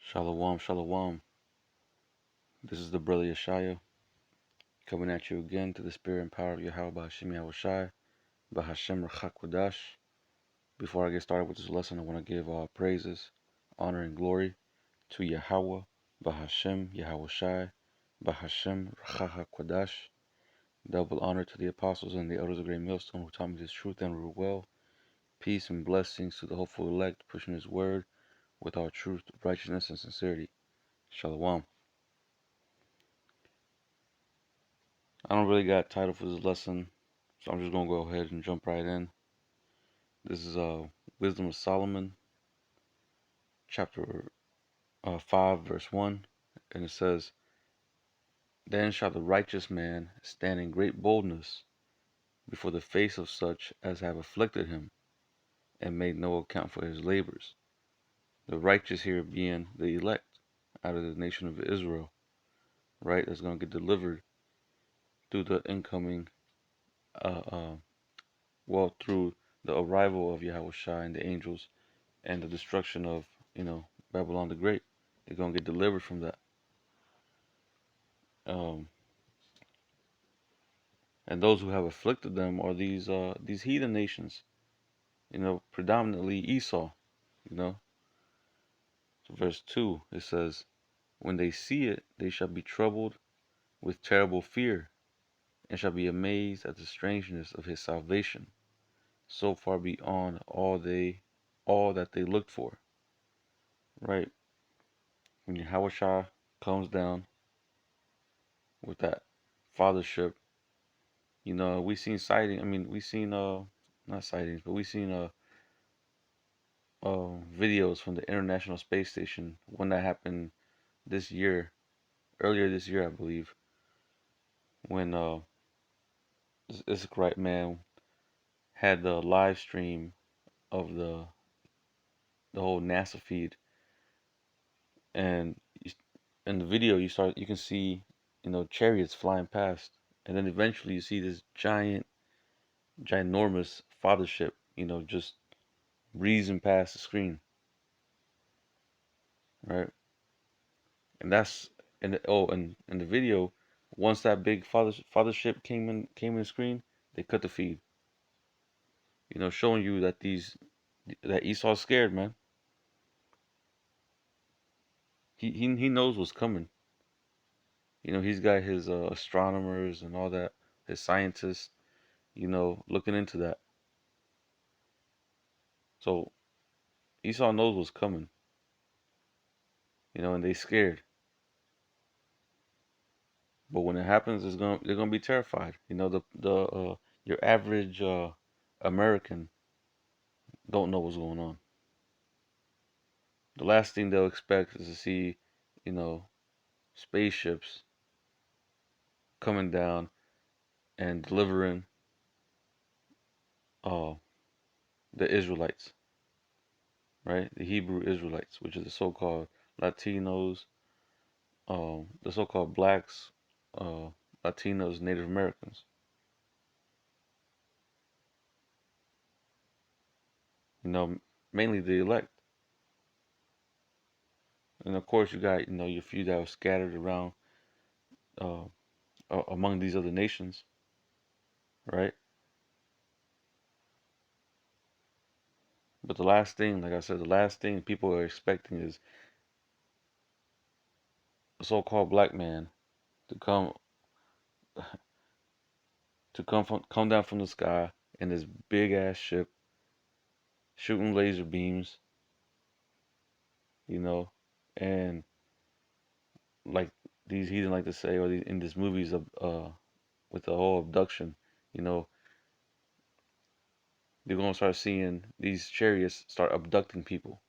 Shalom, shalom. This is the brother Yeshaya coming at you again to the spirit and power of Yahweh Ba'Hashem Yahushai, Ba'Hashem Rachakwadash. Before I get started with this lesson, I want to give all praises, honor, and glory to Yahweh, Ba'Hashem Yahushai, Ba'Hashem Rachakwadash. Double honor to the apostles and the elders of Great Millstone who taught me this truth and rule well. Peace and blessings to the hopeful elect pushing His word with all truth, righteousness, and sincerity. Shalom. I don't really got a title for this lesson, so I'm just going to go ahead and jump right in. This is Wisdom of Solomon, chapter 5, verse 1, and it says, Then shall the righteous man stand in great boldness before the face of such as have afflicted him, and made no account for his labors. The righteous here being the elect out of the nation of Israel, right? That's going to get delivered through the incoming, through the arrival of Yahushua and the angels and the destruction of, Babylon the Great. They're going to get delivered from that. And those who have afflicted them are these heathen nations, predominantly Esau, So verse 2, it says, When they see it, they shall be troubled with terrible fear, and shall be amazed at the strangeness of his salvation, so far beyond all that they looked for. Right? When Yahushua comes down with that fathership, we seen sighting. I mean, we seen not sightings, but we seen videos from the International Space Station when that happened this year, earlier this year, I believe, when this right man had the live stream of the whole NASA feed, and in the video you can see chariots flying past, and then eventually you see this ginormous fathership, just breezing past the screen, right? And that's and in the video, once that big fathership came in the screen, they cut the feed. Showing you that that Esau's scared, man. He knows what's coming. He's got his astronomers and all that, his scientists, looking into that. So Esau knows what's coming, and they scared. But when it happens, they're gonna be terrified. Your average American don't know what's going on. The last thing they'll expect is to see, you know, spaceships coming down and delivering uh, the Israelites, right? The Hebrew Israelites, which is the so-called Latinos, the so-called blacks, Latinos, Native Americans. Mainly the elect. And of course, you got, your few that were scattered around uh, among these other nations, right? But the last thing, like I said, the last thing people are expecting is a so-called black man to come down from the sky in this big ass ship, shooting laser beams, you know, and like these heathen like to say, or these in these movies of with the whole abduction, you know, they're gonna start seeing these chariots start abducting people,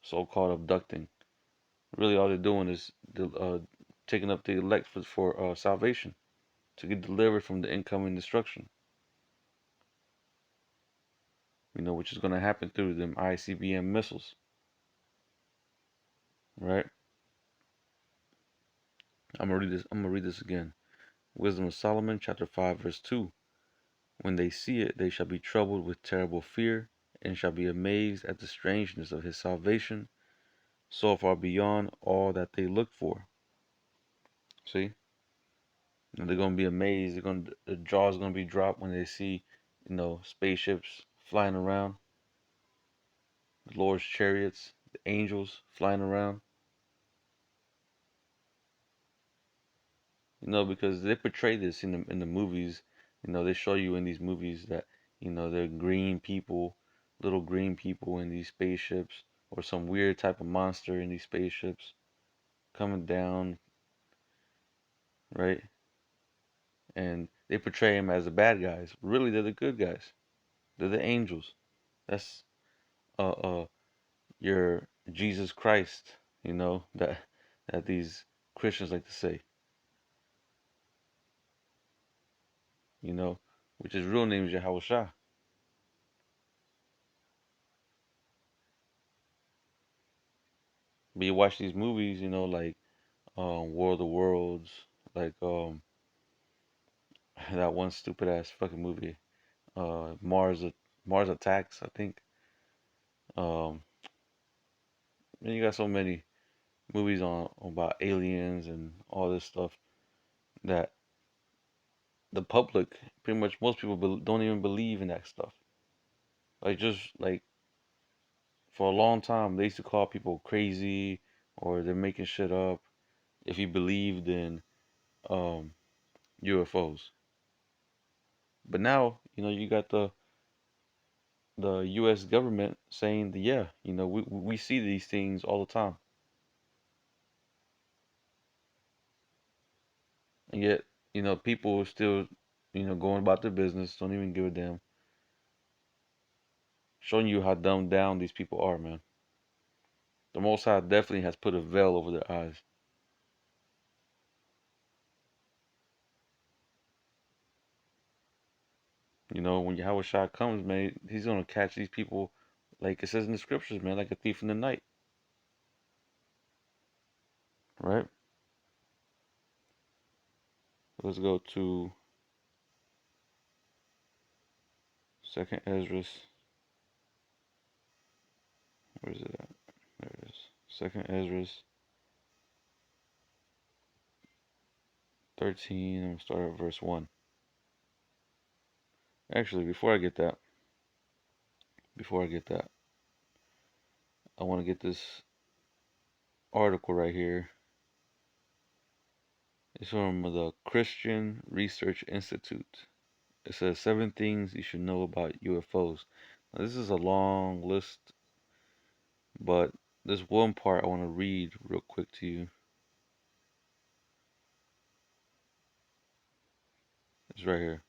so-called abducting. Really, all they're doing is taking up the elect for salvation, to get delivered from the incoming destruction. Which is going to happen through them ICBM missiles, right? I'm gonna read this. I'm gonna read this again. Wisdom of Solomon, chapter 5, verse 2. When they see it, they shall be troubled with terrible fear, and shall be amazed at the strangeness of his salvation, so far beyond all that they looked for. See? And they're gonna be amazed. The jaw's gonna be dropped when they see, spaceships flying around, the Lord's chariots, the angels flying around. Because they portray this in the movies. They show you in these movies that they're green people, little green people in these spaceships, or some weird type of monster in these spaceships coming down, right? And they portray them as the bad guys. Really, they're the good guys. They're the angels. That's uh uh your Jesus Christ. That these Christians like to say. You know, which his real name is Yahweh Shah. But you watch these movies, like War of the Worlds, like that one stupid ass fucking movie, Mars Attacks, I think. Um, and you got so many movies on about aliens and all this stuff that the public, pretty much most people don't even believe in that stuff. Like just like for a long time, they used to call people crazy or they're making shit up if you believed in um, UFOs. But now, you got the U.S. government saying that yeah, we see these things all the time, and yet people are still going about their business, don't even give a damn, showing you how dumbed down these people are, man. The Most High definitely has put a veil over their eyes. When Yahweh Shah comes, man, he's gonna catch these people, like it says in the scriptures, man, like a thief in the night, right? Let's go to Second Ezra. Where is it at? There it is. Second Ezra 13. I'm gonna start at verse 1. Actually, before I get that, I want to get this article right here. It's from the Christian Research Institute. It says 7 things you should know about UFOs. Now, this is a long list, but this one part I want to read real quick to you. It's right here.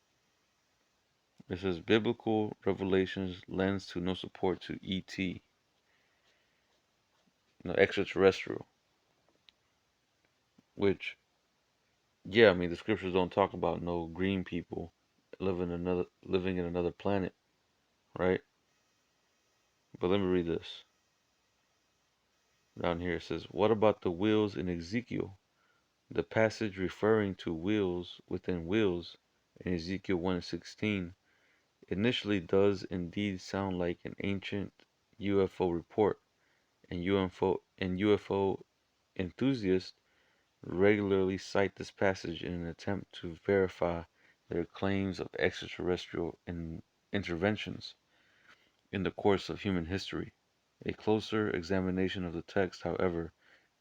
It says biblical revelations lends to no support to ET, extraterrestrial. Which, yeah, I mean the scriptures don't talk about no green people living in another planet, right? But let me read this. Down here it says, what about the wheels in Ezekiel? The passage referring to wheels within wheels in Ezekiel 1:16 initially does indeed sound like an ancient UFO report, and UFO enthusiasts regularly cite this passage in an attempt to verify their claims of extraterrestrial interventions in the course of human history. A closer examination of the text, however,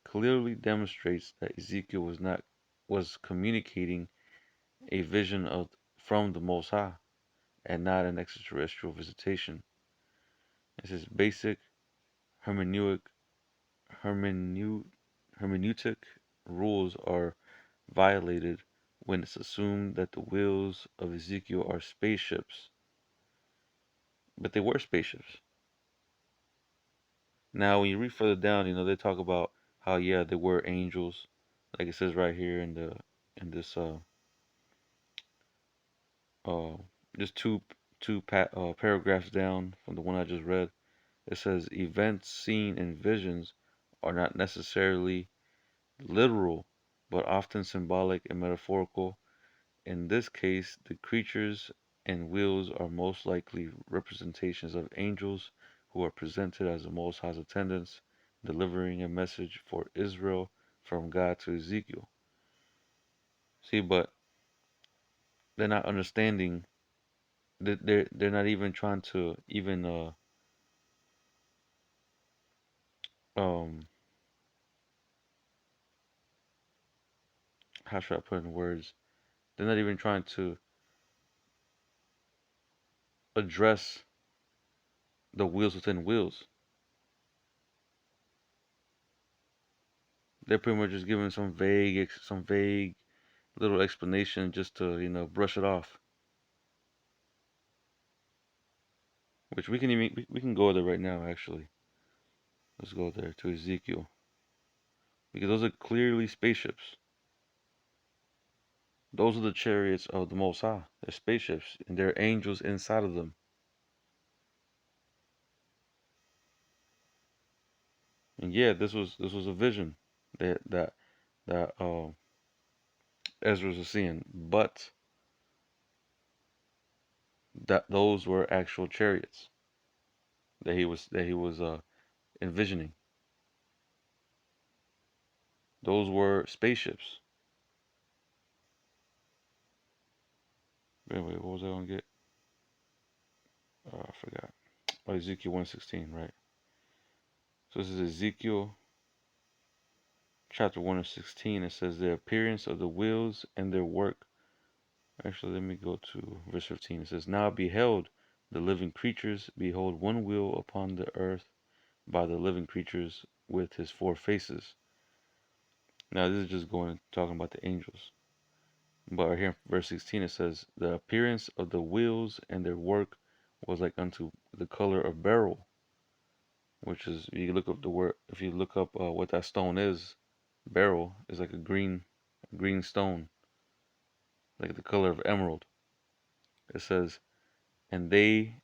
clearly demonstrates that Ezekiel was communicating a vision from the Most High and not an extraterrestrial visitation. It says basic hermeneutic hermeneu, hermeneutic rules are violated when it's assumed that the wheels of Ezekiel are spaceships, but they were spaceships. Now, when you read further down, they talk about how yeah they were angels, like it says right here in this uh just paragraphs down from the one I just read. It says events seen in visions are not necessarily literal, but often symbolic and metaphorical. In this case, the creatures and wheels are most likely representations of angels who are presented as the Most High's attendants delivering a message for Israel from God to Ezekiel. See, but they're not understanding that they're not even trying to even um how should I put it in words? They're not even trying to address the wheels within wheels. They're pretty much just giving some vague little explanation just to brush it off. Which we can go there right now actually. Let's go there to Ezekiel because those are clearly spaceships. Those are the chariots of the Most High. They're spaceships and there are angels inside of them. And yeah, this was a vision that Ezra was seeing, but that those were actual chariots that he was envisioning. Those were spaceships. Anyway, what was I gonna get? I forgot. Oh, Ezekiel 1:16, right? So this is Ezekiel chapter 1 and 16. It says the appearance of the wheels and their work. Actually, let me go to verse 15. It says, now beheld the living creatures, behold one wheel upon the earth by the living creatures with his four faces. Now this is just going talking about the angels. But right here in verse 16 it says, the appearance of the wheels and their work was like unto the color of beryl, which is, you look up the word, if you look up what that stone is, beryl is like a green stone, like the color of emerald. It says, and they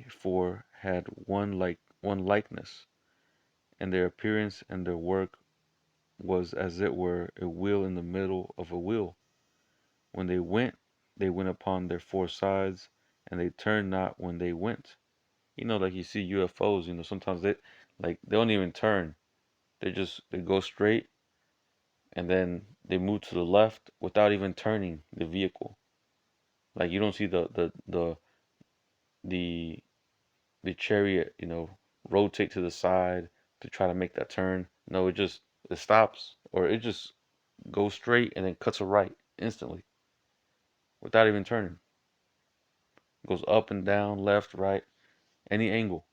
four had one likeness, and their appearance and their work was as it were a wheel in the middle of a wheel. When they went upon their four sides, and they turned not when they went. Like you see UFOs, sometimes they don't even turn. They go straight and then they move to the left without even turning the vehicle. Like you don't see the the chariot, rotate to the side to try to make that turn. No, it stops or it just goes straight and then cuts a right instantly without even turning. It goes up and down, left, right, any angle,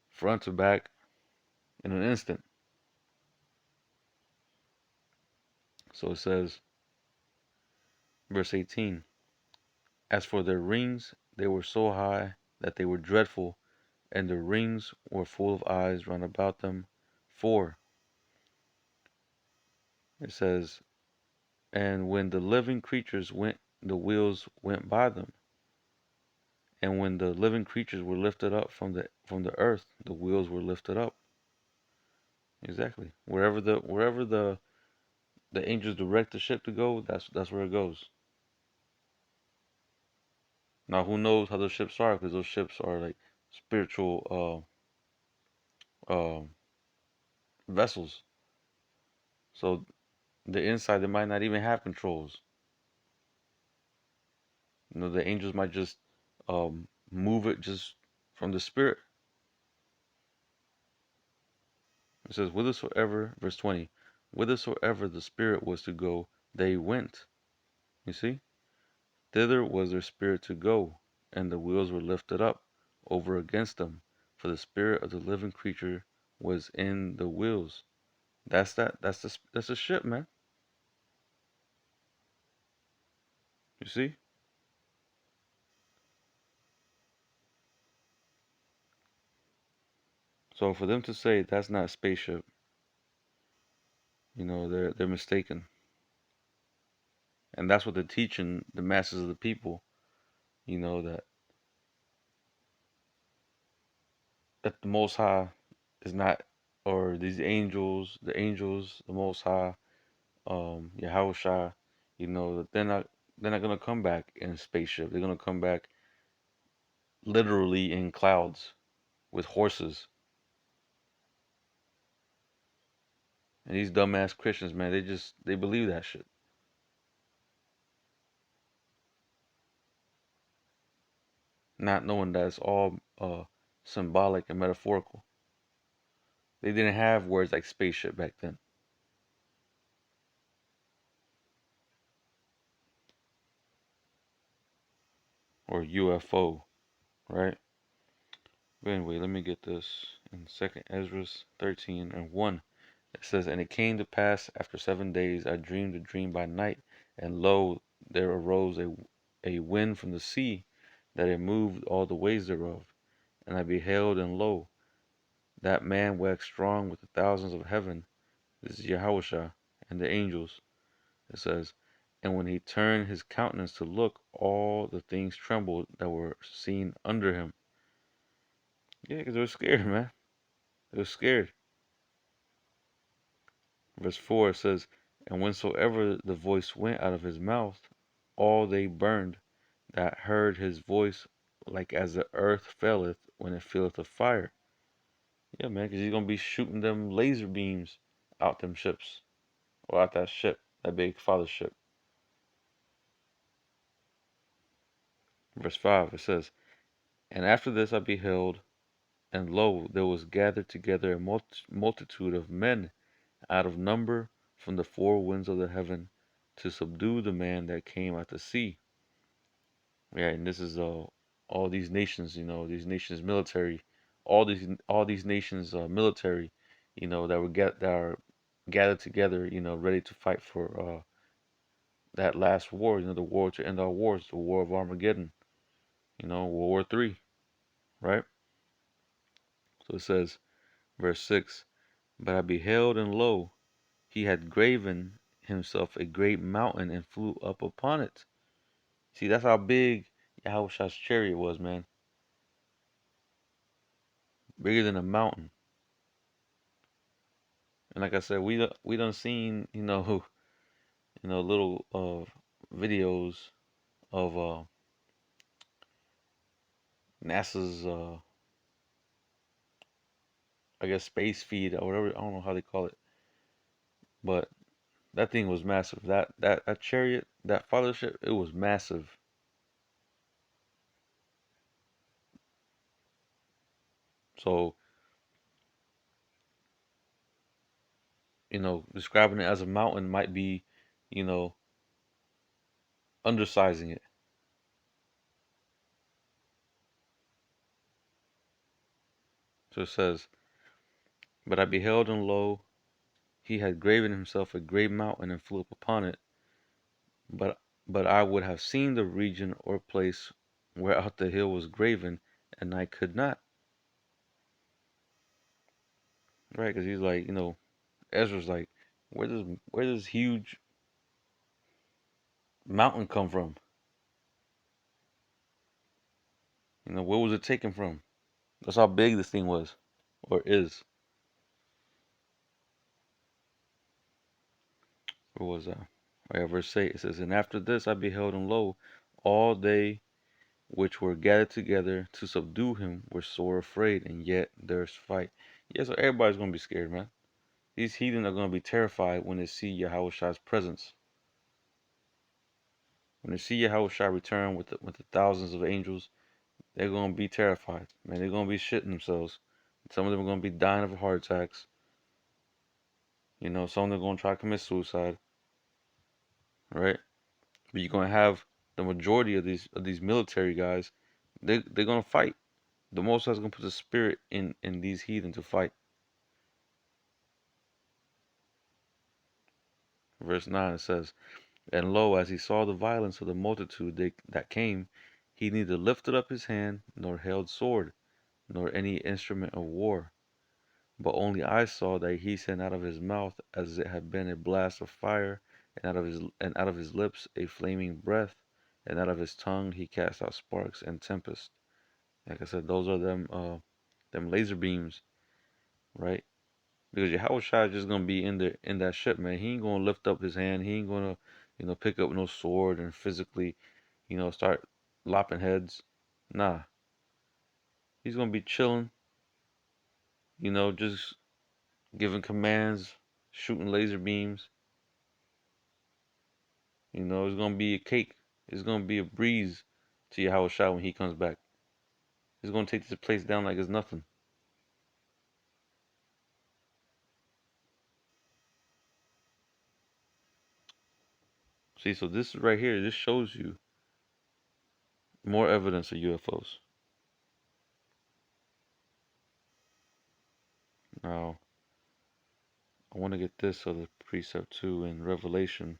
front to back in an instant. So it says, verse 18, as for their rings, they were so high that they were dreadful, and their rings were full of eyes round about them. For it says, and when the living creatures went, the wheels went by them. And when the living creatures were lifted up from the earth, the wheels were lifted up. Exactly. Wherever the angels direct the ship to go, that's where it goes. Now, who knows how those ships are? Because those ships are like spiritual vessels. So the inside, they might not even have controls. The angels might just move it just from the spirit. It says, whithersoever, verse 20, whithersoever the spirit was to go, they went. You see? Thither was their spirit to go, and the wheels were lifted up over against them, for the spirit of the living creature was in the wheels. That's the ship, man. You see? So for them to say that's not a spaceship, they're mistaken. And that's what they're teaching the masses of the people, that the Most High is not, or these angels, the Most High, Yahushua, that they're not gonna come back in a spaceship. They're gonna come back literally in clouds with horses. And these dumbass Christians, man, they believe that shit, not knowing that it's all symbolic and metaphorical. They didn't have words like spaceship back then or UFO, right? But anyway, let me get this in Second Ezra 13 and 1. It says, "And it came to pass after 7 days, I dreamed a dream by night, and lo, there arose a wind from the sea, that it moved all the ways thereof. And I beheld, and lo, that man waxed strong with the thousands of heaven." This is Yahushua and the angels. It says, "And when he turned his countenance to look, all the things trembled that were seen under him." Yeah, because they were scared, man. They were scared. Verse 4 says, "And whensoever the voice went out of his mouth, all they burned that heard his voice, like as the earth faileth when it filleth with fire." Yeah, man, because he's going to be shooting them laser beams out them ships, or out that ship, that big father ship. Verse 5, it says, "And after this I beheld, and lo, there was gathered together a multitude of men out of number from the four winds of the heaven, to subdue the man that came out to sea." Yeah, and this is all these nations, these nations military, all these nations military, that are gathered together, ready to fight for that last war, the war to end our wars, the war of Armageddon, World War III, right? So it says, verse 6, "But I beheld, and lo, he had graven himself a great mountain, and flew up upon it." See, that's how big Yahushua's chariot was, man. Bigger than a mountain. And like I said, we done seen, little videos of NASA's I guess space feed or whatever, I don't know how they call it. But that thing was massive. That chariot, that fathership, it was massive. So, describing it as a mountain might be, you know, undersizing it. So it says, "But I beheld, and lo, he had graven himself a great mountain, and flew up upon it. But I would have seen the region or place whereout the hill was graven, and I could not." Right? Because he's like, Ezra's like, where does huge mountain come from? Where was it taken from? That's how big this thing was, or is. Where was that? Oh, yeah, verse 8, it says, "And after this I beheld, and lo, all they which were gathered together to subdue him were sore afraid, and yet durst fight." Yeah, so everybody's gonna be scared, man. These heathen are gonna be terrified when they see Yahushua's presence. When they see Yahushua return with the thousands of angels, they're gonna be terrified. Man, they're gonna be shitting themselves. Some of them are gonna be dying of heart attacks. Some of them are gonna try to commit suicide, right? But you're gonna have the majority of these military guys. They're gonna fight. The Most High is gonna put the spirit in these heathen to fight. Verse 9 it says, "And lo, as he saw the violence of the multitude that came, he neither lifted up his hand, nor held sword, nor any instrument of war. But only I saw that he sent out of his mouth as it had been a blast of fire, and out of his lips a flaming breath, and out of his tongue he cast out sparks and tempest." Like I said, those are them laser beams, right? Because Yahushua is just gonna be in that ship, man. He ain't gonna lift up his hand. He ain't gonna, pick up no sword and physically, start lopping heads. Nah, he's gonna be chilling, just giving commands, shooting laser beams. It's gonna be a cake. It's gonna be a breeze to Yahushua when he comes back. He's gonna take this place down like it's nothing. See, so this right here, this shows you more evidence of UFOs. Now, I want to get this other precept too in Revelation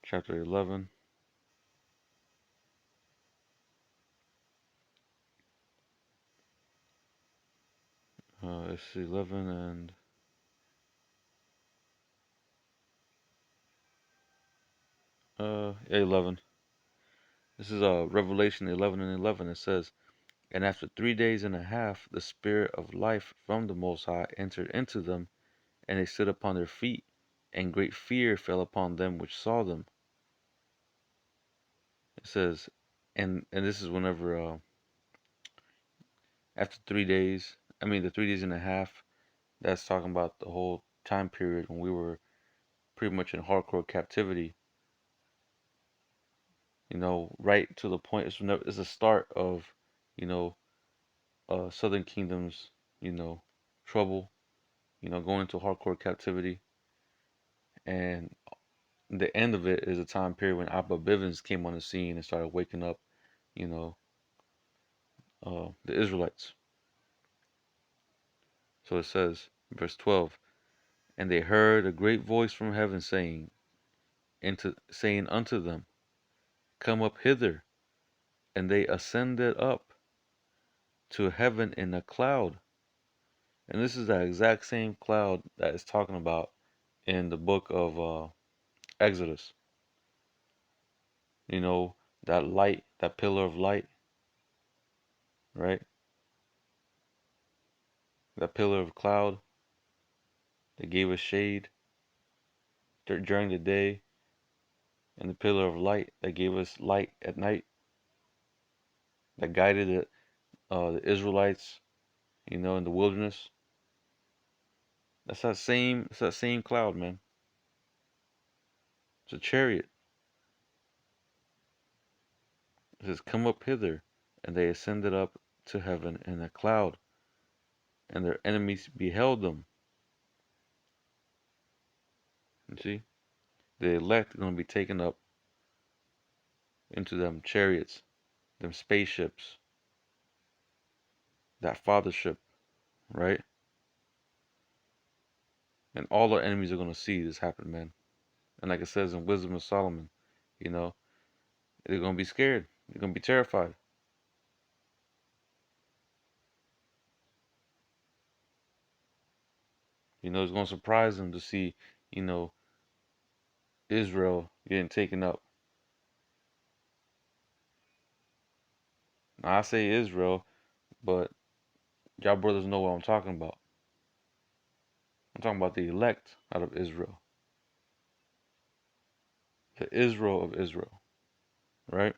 chapter 11. It's 11 and yeah, 11. This is Revelation 11 and 11. It says, "And after 3 days and a half, the Spirit of life from the Most High entered into them, and they stood upon their feet, and great fear fell upon them which saw them." It says, and this is whenever after 3 days, I mean the 3 days and a half. That's talking about the whole time period when we were pretty much in hardcore captivity. Right to the point. It's the start of, you know, Southern Kingdom's, you know, trouble. Going into hardcore captivity, and the end of it is a time period when Abba Bivens came on the scene and started waking up, you know, the Israelites. So it says, verse 12, "And they heard a great voice from heaven saying unto them, Come up hither. And they ascended up to heaven in a cloud." And this is the exact same cloud that is talking about in the book of Exodus. That light, that pillar of light, right? That pillar of cloud that gave us shade during the day, and the pillar of light that gave us light at night, that guided the Israelites, in the wilderness. It's that same cloud, man. It's a chariot. It says, "Come up hither," and they ascended up to heaven in a cloud, and their enemies beheld them. You see, the elect are going to be taken up into them chariots, them spaceships, that fathership, right? And all our enemies are going to see this happen, man. And like it says in Wisdom of Solomon, you know, they're going to be scared. They're going to be terrified. It's going to surprise them to see, you know, Israel getting taken up. Now, I say Israel, but y'all brothers know what I'm talking about. I'm talking about the elect out of Israel, the Israel of Israel, right?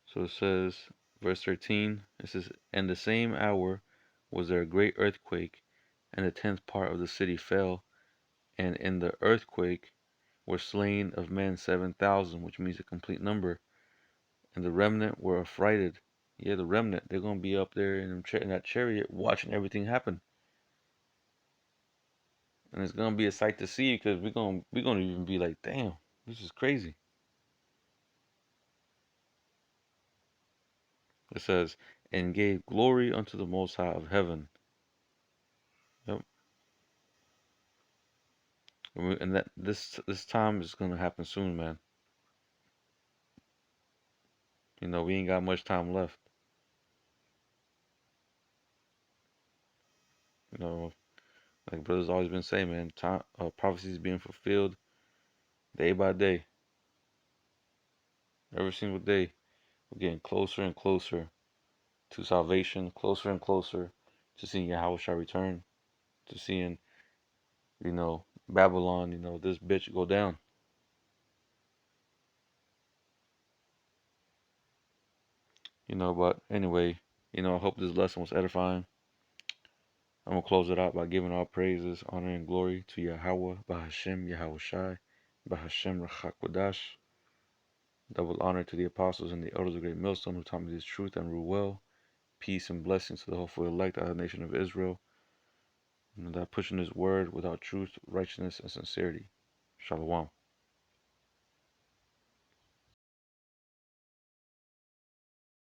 So it says, verse 13, it says, "And the same hour was there a great earthquake, and the tenth part of the city fell, and in the earthquake were slain of men 7,000," which means a complete number, "and the remnant were affrighted." Yeah, the remnant, they're going to be up there in that chariot watching everything happen. And it's going to be a sight to see because we're going to even be like, damn, this is crazy. It says, "And gave glory unto the Most High of heaven." Yep. And that this time is going to happen soon, man. We ain't got much time left. You know, like brothers always been saying, man, time prophecies being fulfilled day by day. Every single day, we're getting closer and closer to salvation, closer and closer to seeing Yahweh shall return, to seeing, Babylon, this bitch go down. But anyway, I hope this lesson was edifying. I'm going to close it out by giving all praises, honor, and glory to Yahweh, Bahashem, Yahweh Shai, Bahashem, Rachakwadash. Double honor to the apostles and the elders of Great Millstone who taught me this truth and rule well. Peace and blessings to the hopeful elect of the nation of Israel, and that pushing His word without truth, righteousness, and sincerity. Shalom.